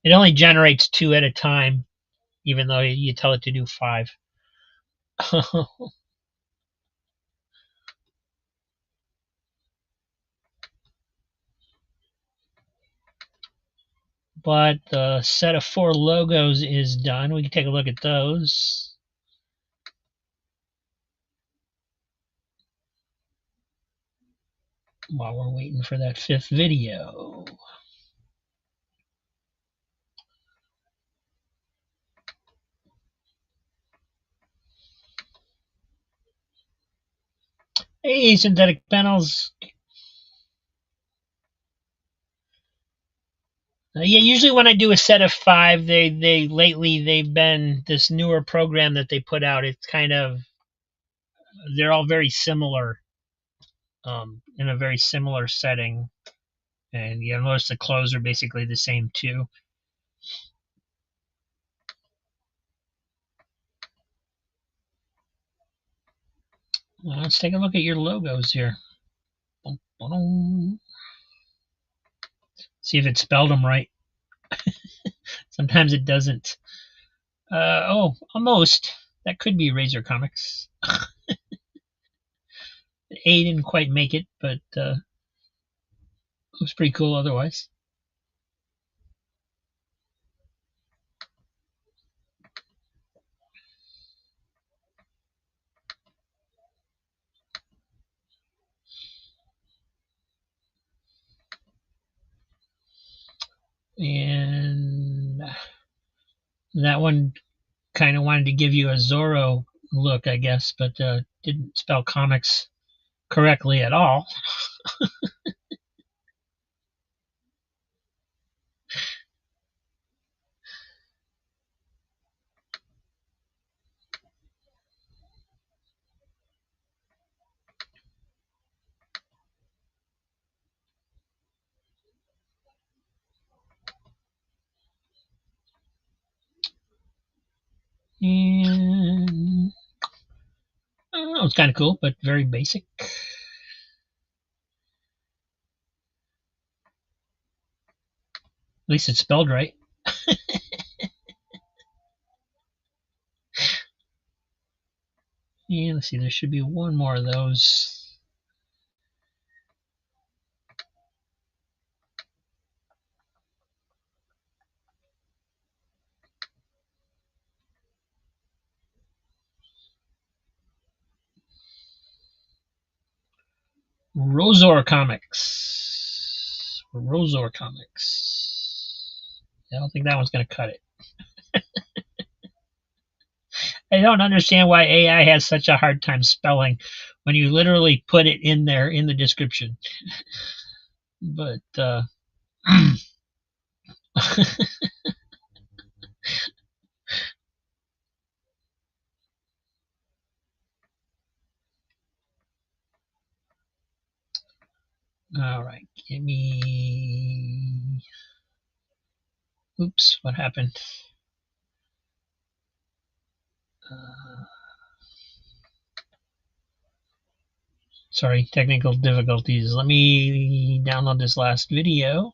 It only generates 2 at a time, even though you tell it to do 5. But the set of 4 logos is done. We can take a look at those. While we're waiting for that 5th video. Hey, synthetic panels. Yeah, usually when I do a set of 5, they lately they've been this newer program that they put out. It's kind of they're all very similar, in a very similar setting, and you notice the clothes are basically the same too. Let's take a look at your logos here. See if it spelled them right. Sometimes it doesn't. Oh, almost. That could be Razor Comics. The A didn't quite make it, but looks pretty cool otherwise. And that one kind of wanted to give you a Zorro look, I guess, but didn't spell comics correctly at all. And oh, it's kind of cool, but very basic. At least it's spelled right. And let's see, there should be one more of those. Rosor Comics. Rosor Comics. I don't think that one's going to cut it. I don't understand why AI has such a hard time spelling when you literally put it in there in the description. But all right, give me. Oops, what happened? Uh, sorry, technical difficulties. Let me download this last video.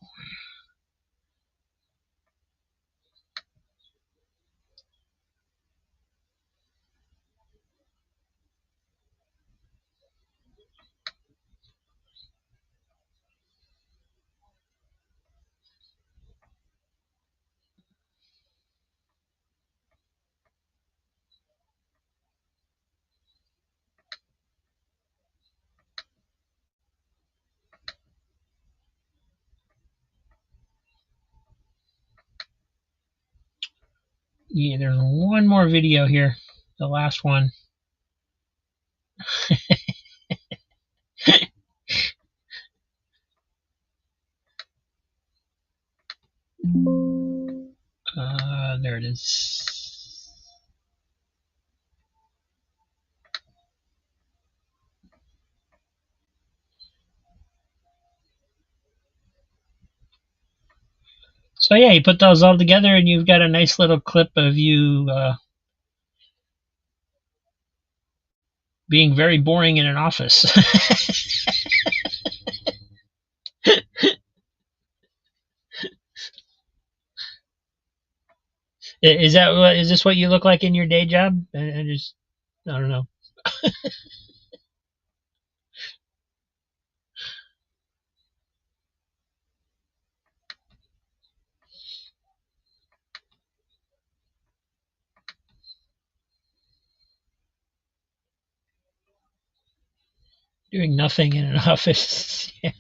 Yeah, there's one more video here, the last one. There it is. So yeah, you put those all together, and you've got a nice little clip of you being very boring in an office. Is that what? Is this what you look like in your day job? I just I don't know. Doing nothing in an office. Yeah.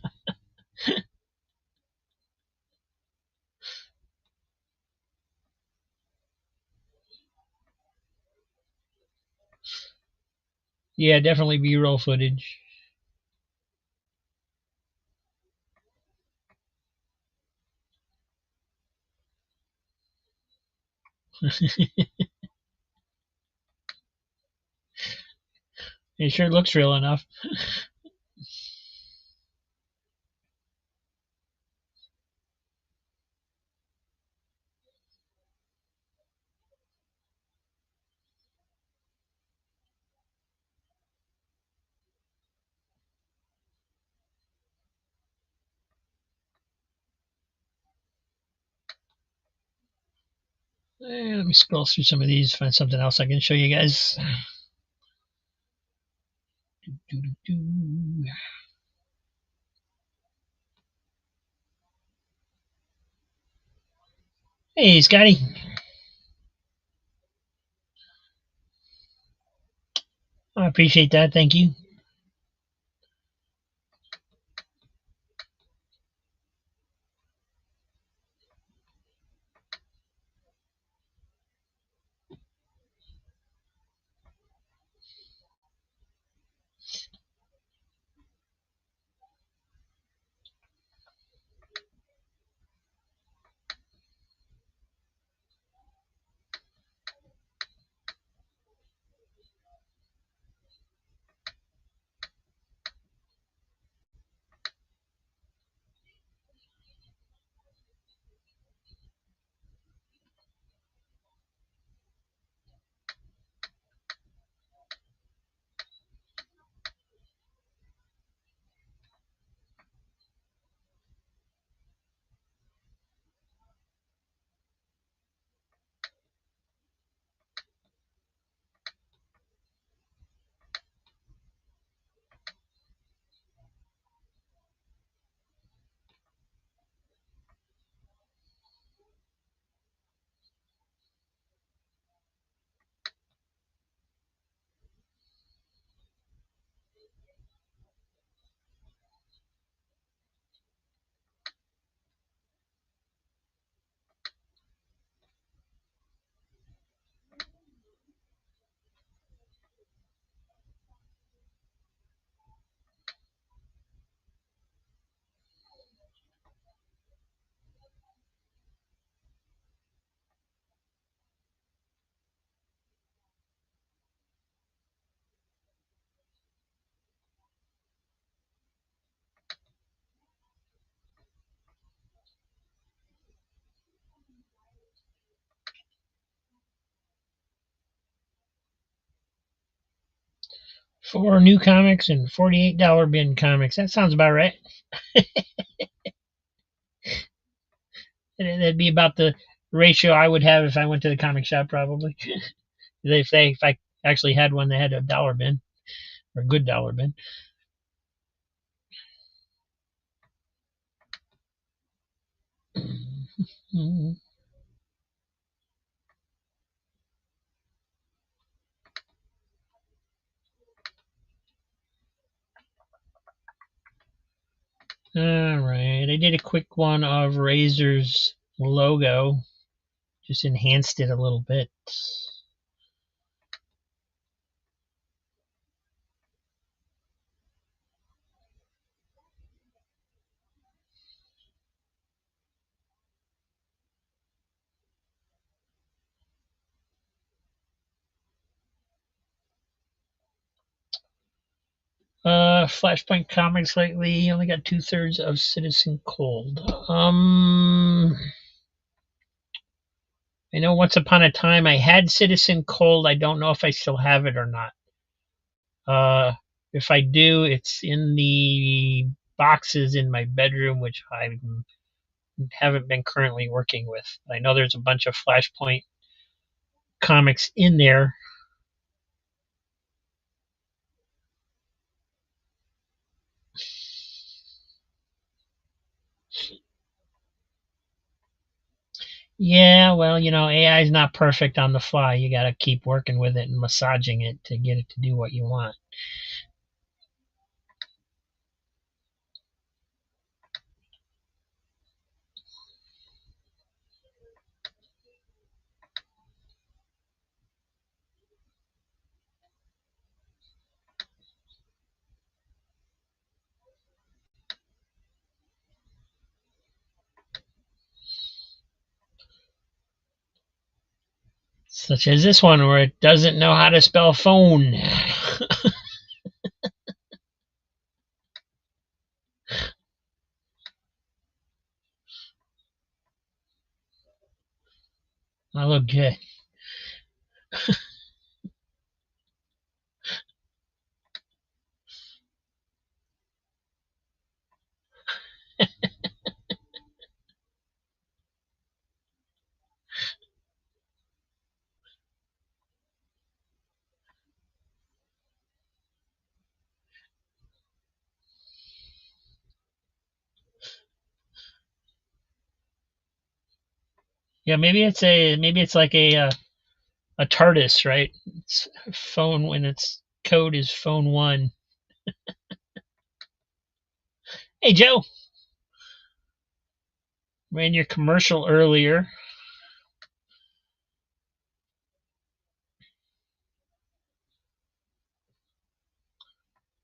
Yeah, definitely B-roll footage. It sure looks real enough. Let me scroll through some of these, find something else I can show you guys. Hey, Scotty. I appreciate that. Thank you. 4 new comics and $48 bin comics. That sounds about right. That'd be about the ratio I would have if I went to the comic shop, probably. If I actually had one that had a dollar bin or a good dollar bin. All right, I did a quick one of Razor's logo, just enhanced it a little bit. Flashpoint Comics lately only got 2/3 of Citizen Cold. I know once upon a time I had Citizen Cold. I don't know if I still have it or not. Uh, if I do, it's in the boxes in my bedroom, which I haven't been currently working with. I know there's a bunch of Flashpoint comics in there. Yeah, well, AI is not perfect on the fly. You got to keep working with it and massaging it to get it to do what you want. Such as this one where it doesn't know how to spell phone. I look good. Yeah, maybe it's like a TARDIS, right? It's phone when its code is phone one. Hey Joe, ran your commercial earlier,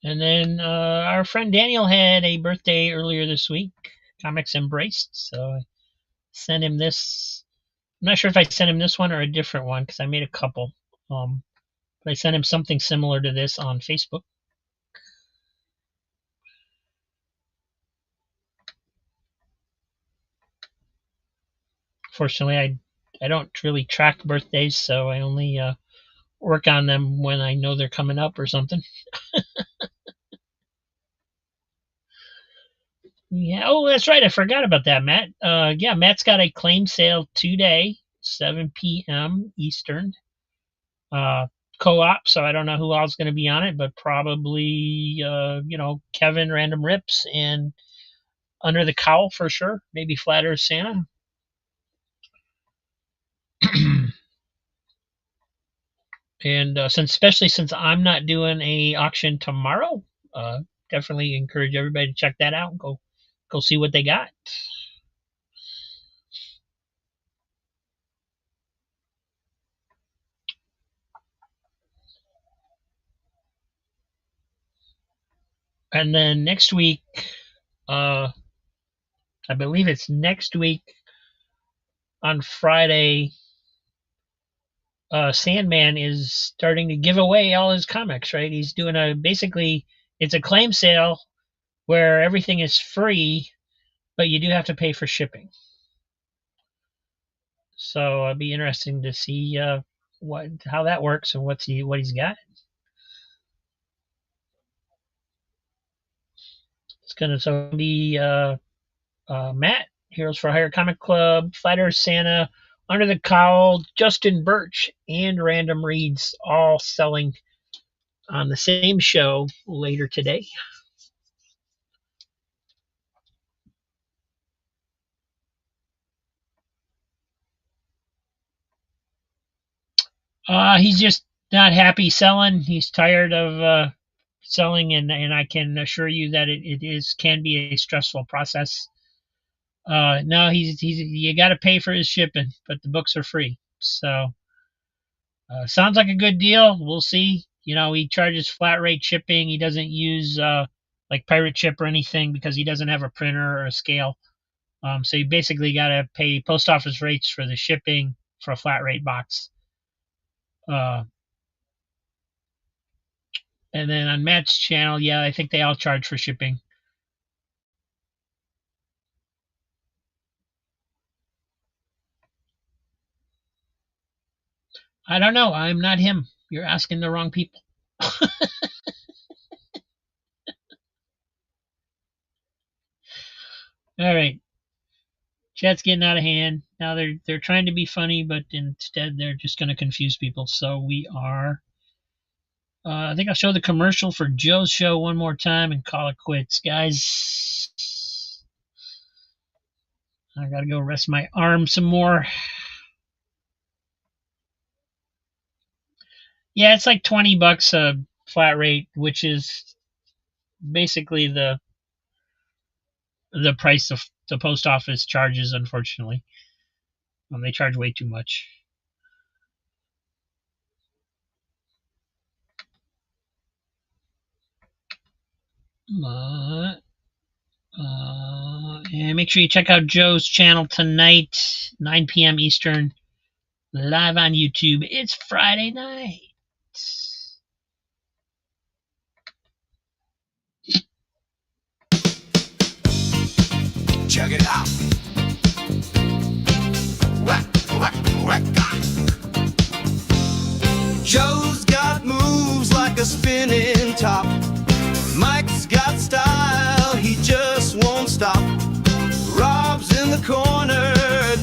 and then our friend Daniel had a birthday earlier this week. Comics Embraced, so I sent him this. I'm not sure if I sent him this one or a different one because I made a couple. Um, but I sent him something similar to this on Facebook. Fortunately, I don't really track birthdays, so I only work on them when I know they're coming up or something. Yeah. Oh, that's right. I forgot about that, Matt. Yeah, Matt's got a claim sale today, 7 p.m. Eastern. Uh, co-op, so I don't know who else is going to be on it, but probably Kevin, Random Rips, and Under the Cowl for sure. Maybe Flat Earth Santa. And especially since I'm not doing a auction tomorrow, uh, definitely encourage everybody to check that out. Go see what they got. And then next week, uh, I believe it's next week on Friday. Sandman is starting to give away all his comics. Right, he's doing a basically it's a claim sale where everything is free, but you do have to pay for shipping. So it'll be interesting to see what how that works and what he's got. It's gonna be Matt, Heroes for Hire Comic Club, Fighter Santa, Under the Cowl, Justin Birch, and Random Reads all selling on the same show later today. He's just not happy selling. He's tired of selling, and I can assure you that it is can be a stressful process. No, he's you got to pay for his shipping, but the books are free. So sounds like a good deal. We'll see. He charges flat rate shipping. He doesn't use like pirate ship or anything because he doesn't have a printer or a scale. So you basically got to pay post office rates for the shipping for a flat rate box. Uh, and then on Matt's channel, yeah, I think they all charge for shipping. I don't know. I'm not him. You're asking the wrong people. All right. Chat's getting out of hand. Now they're trying to be funny, but instead they're just going to confuse people. So we are. I think I'll show the commercial for Joe's show one more time and call it quits, guys. I gotta go rest my arm some more. Yeah, it's like $20 a flat rate, which is basically the price of the post office charges. Unfortunately, they charge way too much. But and make sure you check out Joe's channel tonight, 9 p.m. Eastern, live on YouTube. It's Friday night. Check it out. Whack, whack, whack. Joe's got moves like a spinning top. Mike's got style, he just won't stop. Rob's in the corner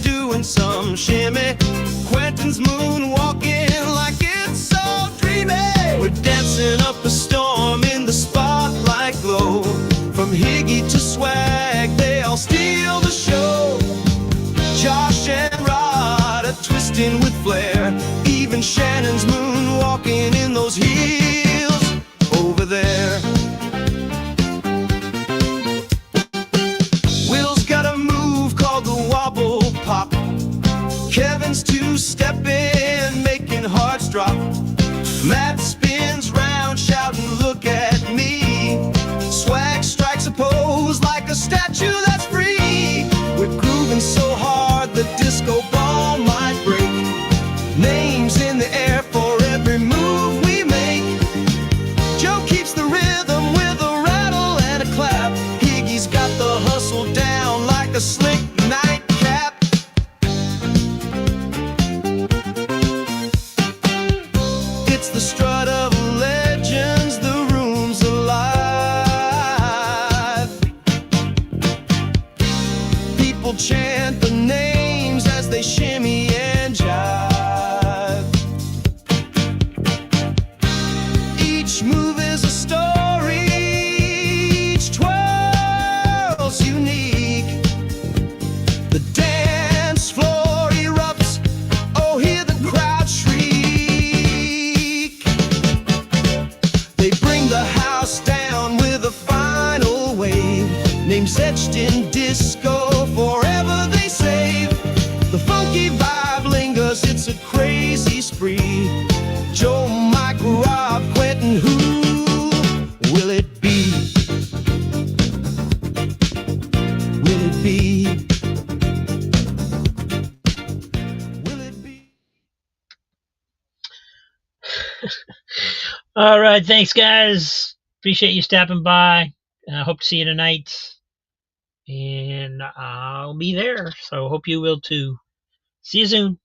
doing some shimmy. Quentin's moonwalking like it's so dreamy. We're dancing up a storm in the spotlight glow. From Higgy to Swag, they all steal the show. Josh and Rod are twisting with flair. Even Shannon's moonwalking in those heels over there. Will's got a move called the wobble pop. Kevin's two-stepping, making hearts drop. Matt spins round shouting, look at me. Swag strikes a pose like a statue that's free. We're grooving so hard the disco ball might break. Names in the air for every move we make. Joe keeps the rhythm with a rattle and a clap. Higgy's got the hustle down like a slick nightcap. It's the strut of legends, the room's alive. People chant the names as they shimmy and jive. Each move is a story, each twirl's unique. The dance floor erupts, oh hear the crowd shriek. They bring the house down with a final wave. Names etched in disco, forever they save. The funky vibe lingers, it's a crazy spree. Joe, Mike, Rob, Quentin, who will it be? Will it be? Will it be? All right, thanks, guys. Appreciate you stopping by. I hope to see you tonight, and I'll be there. So hope you will too. See you soon.